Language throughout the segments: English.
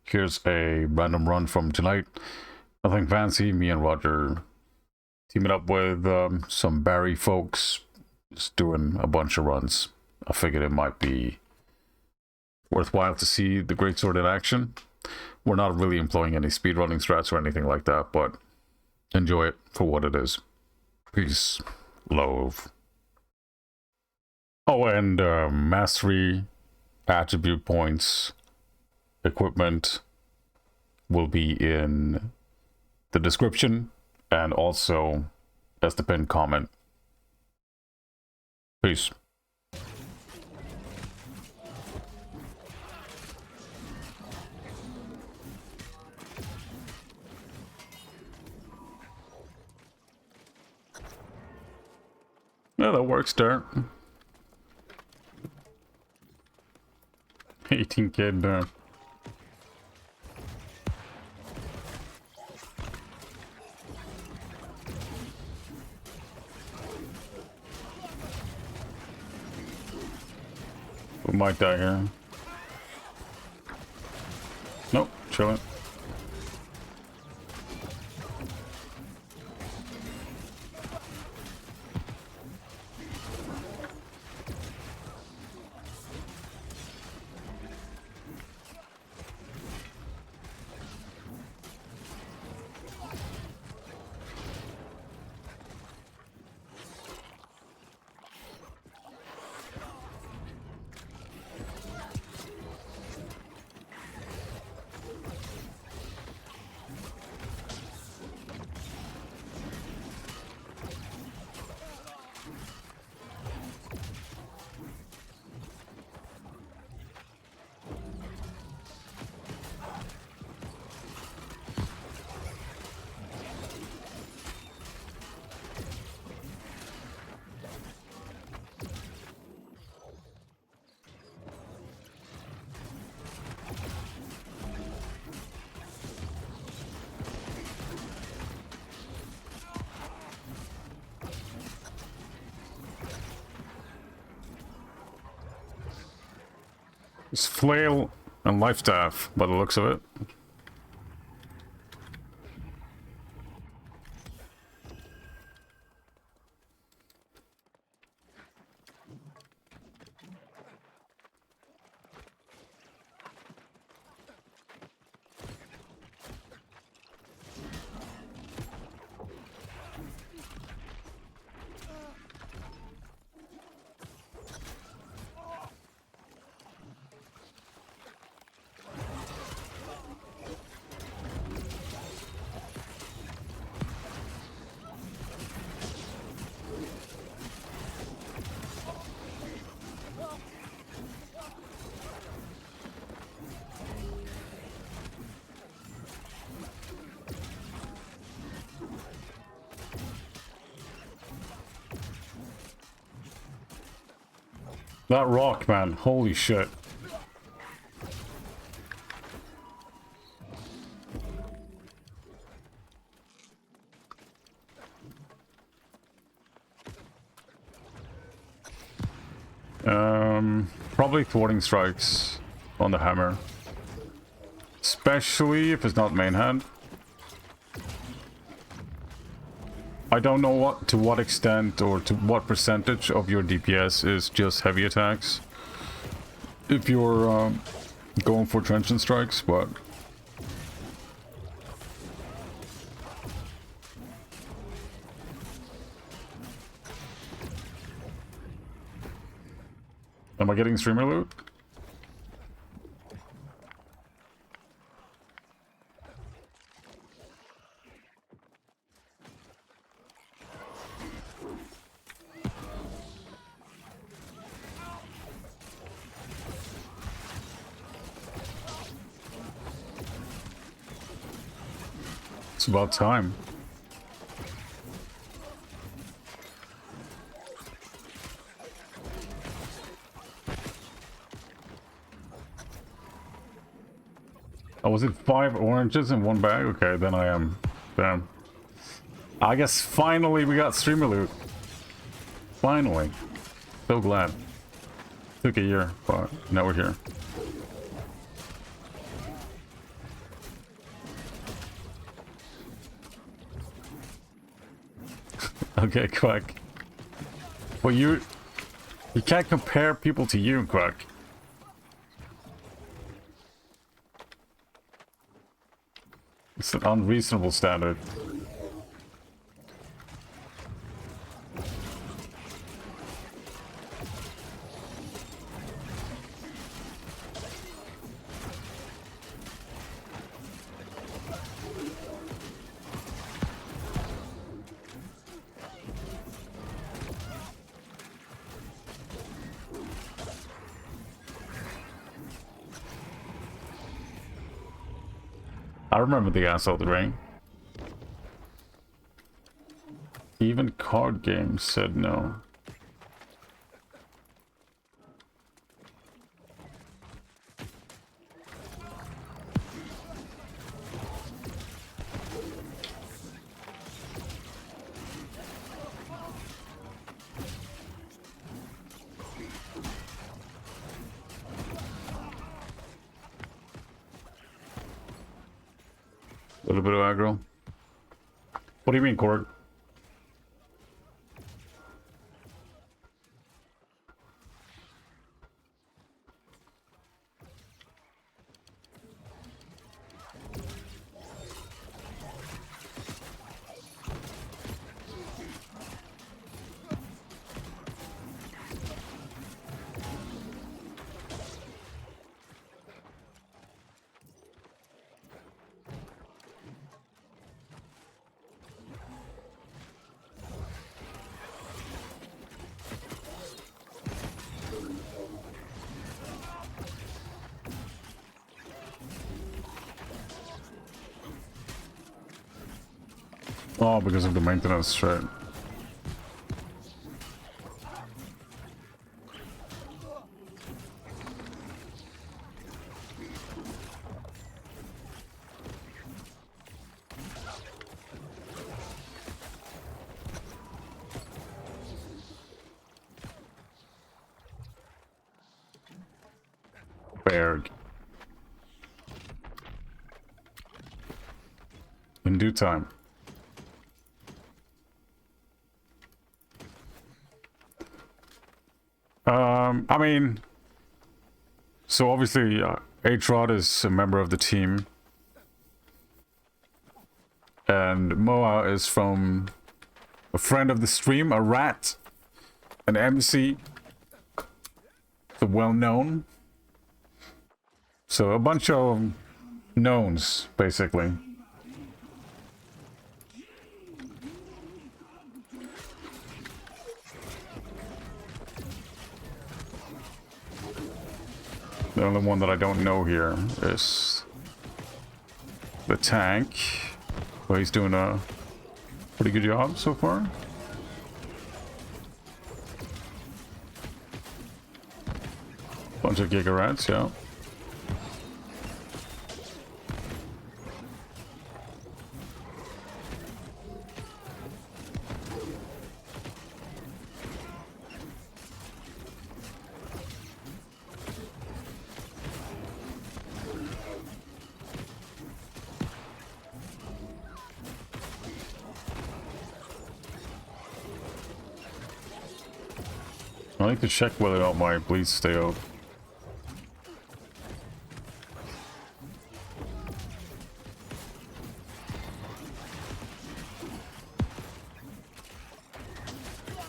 Here's a random run from tonight. Nothing fancy. Me and Roger teaming up with some Barry folks, just doing a bunch of runs. I figured it might be worthwhile to see the Greatsword in action. We're not really employing any speedrunning strats or anything like that, but enjoy it for what it is. Peace, love. Oh, and mastery, attribute points, equipment will be in the description and also as the pinned comment. Peace. Yeah, that works there. 18 kid there. We might die here. Nope, chilling. It's flail and life staff by the looks of it. That rock, man, holy shit. Probably thwarting strikes on the hammer. Especially if it's not main hand. I don't know to what extent or to what percentage of your DPS is just heavy attacks. If you're going for transient strikes, but... Am I getting streamer loot? It's about time. Oh, was it 5 oranges in one bag? Okay, then I am. Damn. I guess finally we got streamer loot. Finally. So glad. Took a year, but now we're here. Okay, Quack. Well, you can't compare people to you, Quack. It's an unreasonable standard. I remember the asshole the ring. Even card games said no. A little bit of aggro. What do you mean, Korg? Oh, because of the maintenance, right? Berg. In due time. I mean, so obviously, H-Rod is a member of the team. And Moa is from a friend of the stream, a rat, an MC, the well-known. So a bunch of knowns, basically. The only one that I don't know here is the tank. Well, he's doing a pretty good job so far. Bunch of Giga Rats, yeah. I like to check whether or not my bleeds stay out.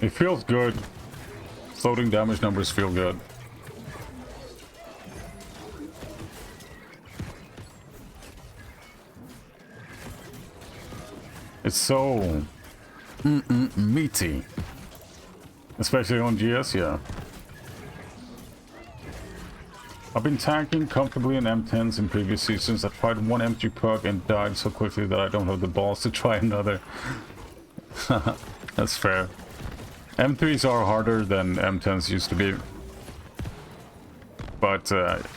It feels good. Floating damage numbers feel good. It's so meaty. Especially on GS, yeah. I've been tanking comfortably in M10s in previous seasons. I tried one M3 perk and died so quickly that I don't have the balls to try another. That's fair. M3s are harder than M10s used to be. But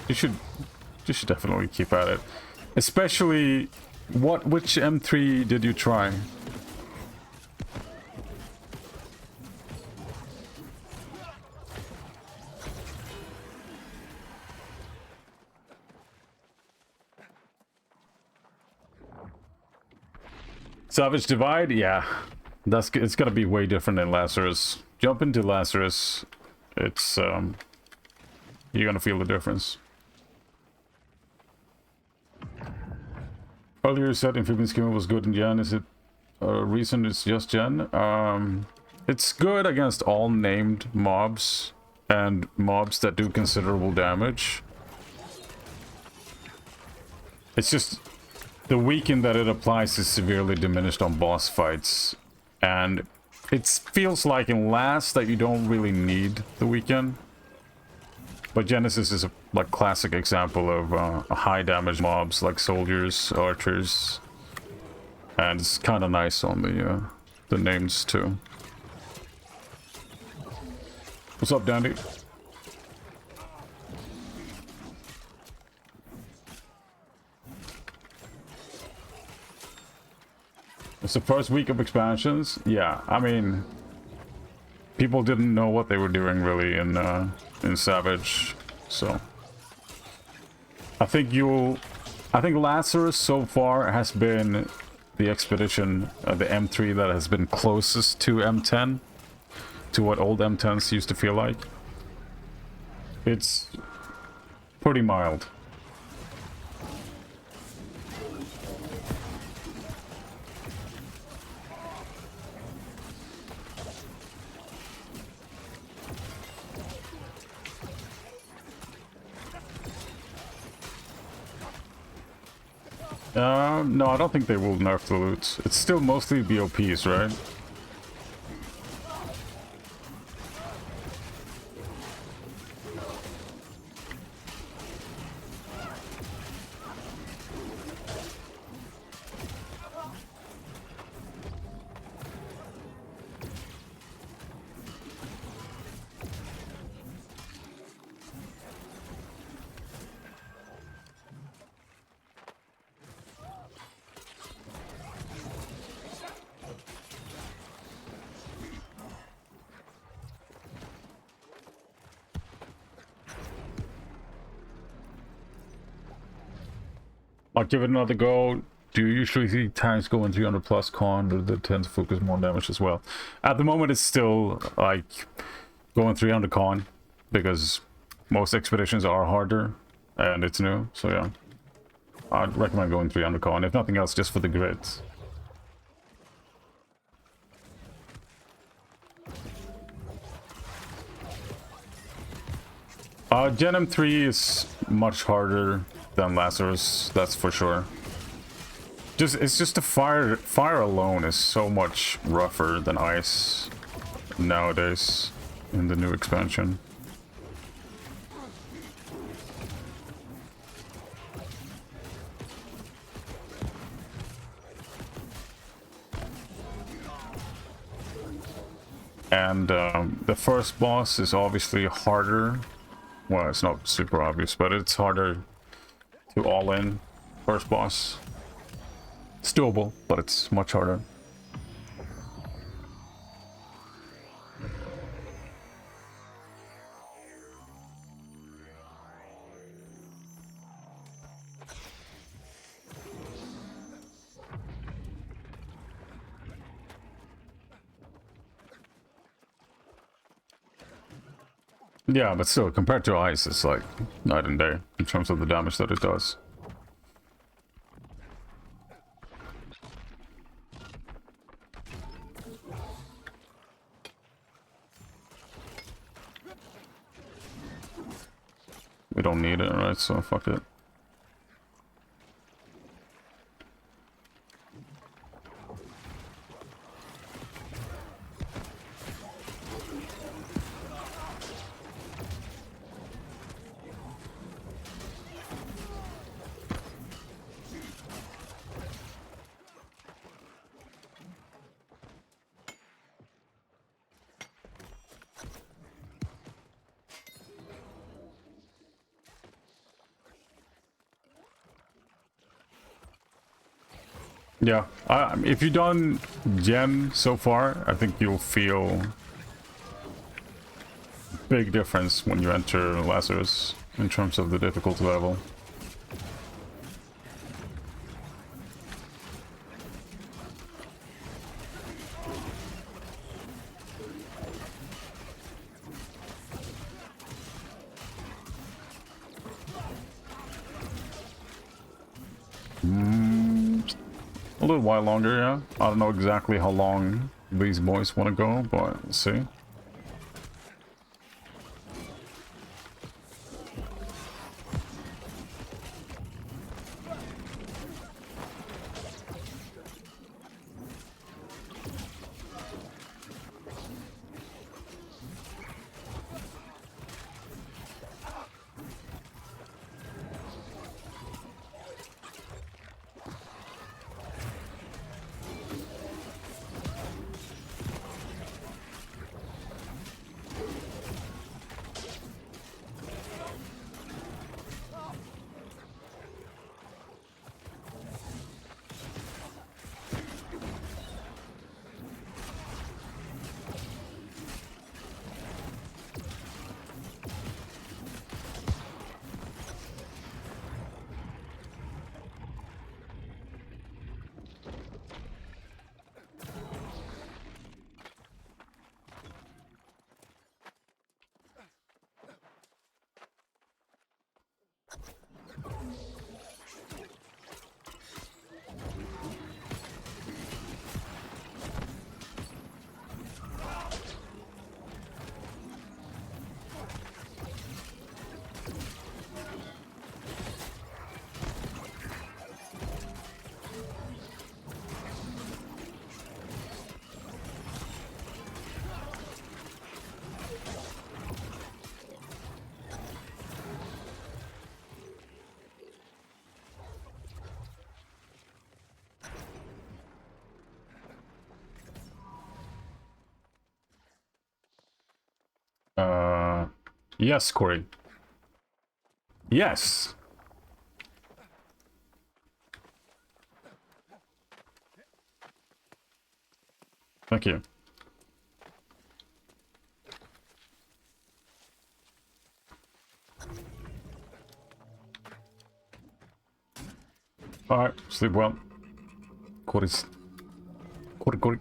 you should definitely keep at it. Especially, which M3 did you try? Savage Divide? Yeah. it's gonna be way different than Lazarus. Jump into Lazarus, it's you're gonna feel the difference. Earlier you said Amphibian Skimmer was good in Gen. Is it a reason it's just Gen? It's good against all named mobs and mobs that do considerable damage. It's just the weaken that it applies is severely diminished on boss fights, and it feels like in last that you don't really need the weaken. But Genesis is a like classic example of high damage mobs like soldiers, archers, and it's kind of nice on the names too. What's up, Dandy? It's the first week of expansions. Yeah, I mean, people didn't know what they were doing really in Savage, so I think Lazarus so far has been the expedition, the M3 that has been closest to M10, to what old M10s used to feel like. It's pretty mild. No, I don't think they will nerf the loot. It's still mostly BOPs, right? I'll give it another go. Do you usually see tanks go in 300 plus con, or they tend to focus more on damage as well? At the moment it's still like going 300 con, because most expeditions are harder and it's new, so yeah. I'd recommend going 300 con, if nothing else just for the grids. Gen M3 is much harder than Lazarus, that's for sure. It's just the fire alone is so much rougher than ice nowadays in the new expansion. And the first boss is obviously harder. Well, it's not super obvious, but it's harder to all in first boss. It's doable, but it's much harder. Yeah, but still, compared to ice, it's like night and day in terms of the damage that it does. We don't need it, right? So fuck it. Yeah, if you've done Gen so far, I think you'll feel big difference when you enter Lazarus in terms of the difficulty level. A little while longer, yeah. I don't know exactly how long these boys want to go, but let's see. Yes, Corey. Yes. Thank you. Alright, sleep well. Corey's... Corey.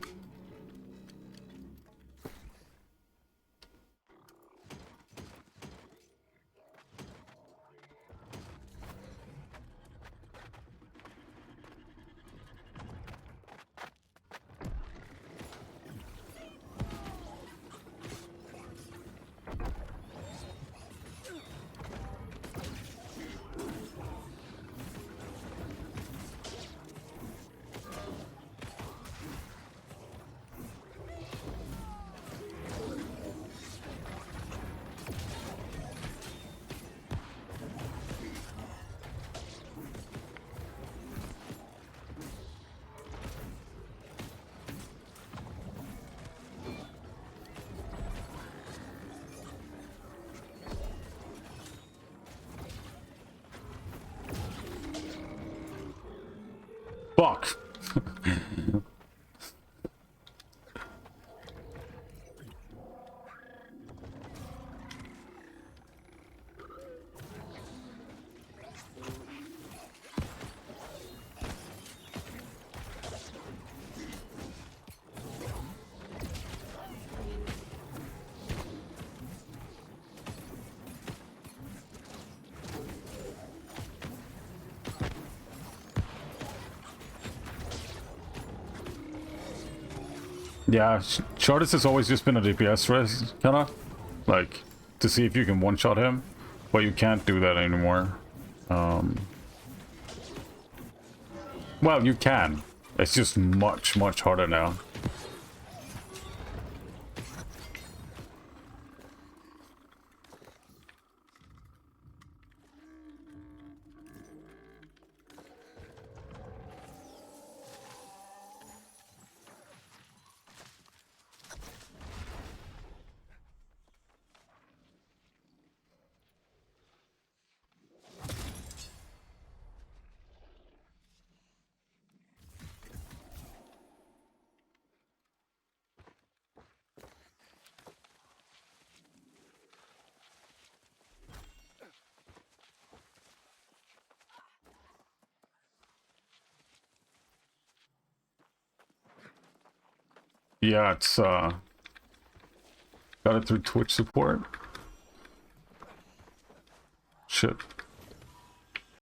Fuck. Yeah, shortest has always just been a DPS res, kinda. Like, to see if you can one-shot him, but you can't do that anymore. Well, you can. It's just much harder now. Yeah, it's got it through Twitch support. Shit.